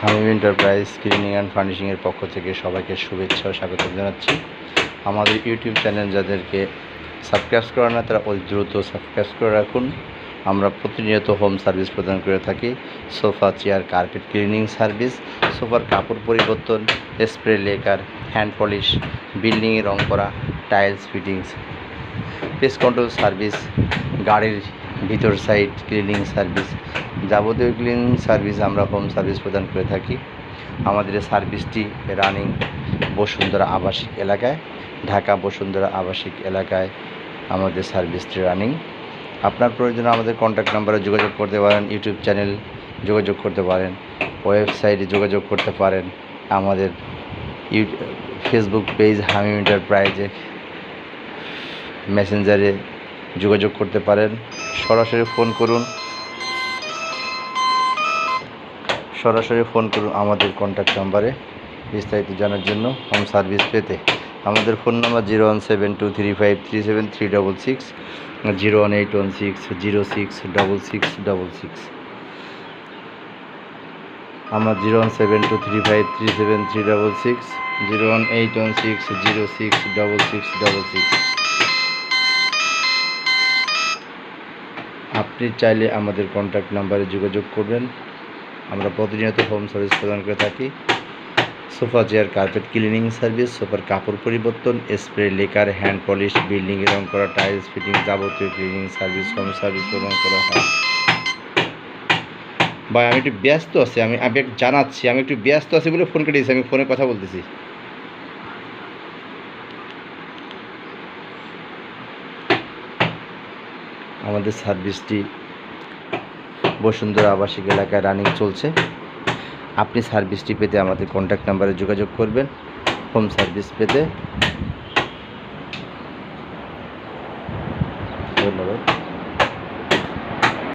Hamim enterprise cleaning and ফার্নিশিংয়ের পক্ষ থেকে সবাইকে শুভেচ্ছা ও স্বাগত জানাচ্ছি। আমাদের ইউটিউব চ্যানেল যাদেরকে সাবস্ক্রাইব করা না তারা অতি দ্রুত সাবস্ক্রাইব করে রাখুন। আমরা প্রতিনিয়ত হোম সার্ভিস প্রদান করে থাকি। Sofa, chair, carpet cleaning service, সোফার কাপড় পরিবর্তন, স্প্রে লেকার, হ্যান্ড পলিশ, বিল্ডিংয়ে রং করা, tiles fittings, pest control service, গাড়ির ভিতর সাইড ক্লিনিং সার্ভিস, যাবতীয় ক্লিনিং সার্ভিস আমরা হোম সার্ভিস প্রদান করে থাকি। আমাদের সার্ভিসটি রানিং বসুন্ধরা আবাসিক এলাকায়, ঢাকা বসুন্ধরা আবাসিক এলাকায় আমাদের সার্ভিসটি রানিং। আপনার প্রয়োজনে আমাদের কন্ট্যাক্ট নাম্বারে যোগাযোগ করতে পারেন, ইউটিউব চ্যানেল যোগাযোগ করতে পারেন, ওয়েবসাইটে যোগাযোগ করতে পারেন, আমাদের ফেসবুক পেজ হামিম এন্টারপ্রাইজে মেসেঞ্জারে যোগাযোগ করতে পারেন। সরাসরি ফোন করুন আমাদের কন্ট্যাক্ট নাম্বারে বিস্তারিত জানার জন্য হোম সার্ভিস পেতে। আমাদের ফোন নাম্বার 01723537366, 01816066666। আমার 01723537366, 01816066666। আপনি চাইলে আমাদের কন্ট্যাক্ট নাম্বারে যোগাযোগ করবেন। আমরা প্রতিনিয়ত হোম সার্ভিস প্রদান করে থাকি। Sofa, chair, carpet cleaning service, সোফার কাপড় পরিবর্তন, স্প্রে লেকার, হ্যান্ড পলিশ, বিল্ডিংয়ে রং করা, টাইলস ফিটিং, যাবতীয় ক্লিনিং সার্ভিস হোম সার্ভিস প্রদান করা হয়। ভাই আমি একটু ব্যস্ত আছি, আমি জানাচ্ছি আমি একটু ব্যস্ত আছি বলে ফোন কেটেছি, আমি ফোনে কথা বলতেছি। আমাদের সার্ভিসটি বসুন্ধরা আবাসিক এলাকায় রানিং চলছে। আপনি সার্ভিসটি পেতে আমাদের কন্ট্যাক্ট নাম্বারে যোগাযোগ করবেন হোম সার্ভিস পেতে। ধন্যবাদ।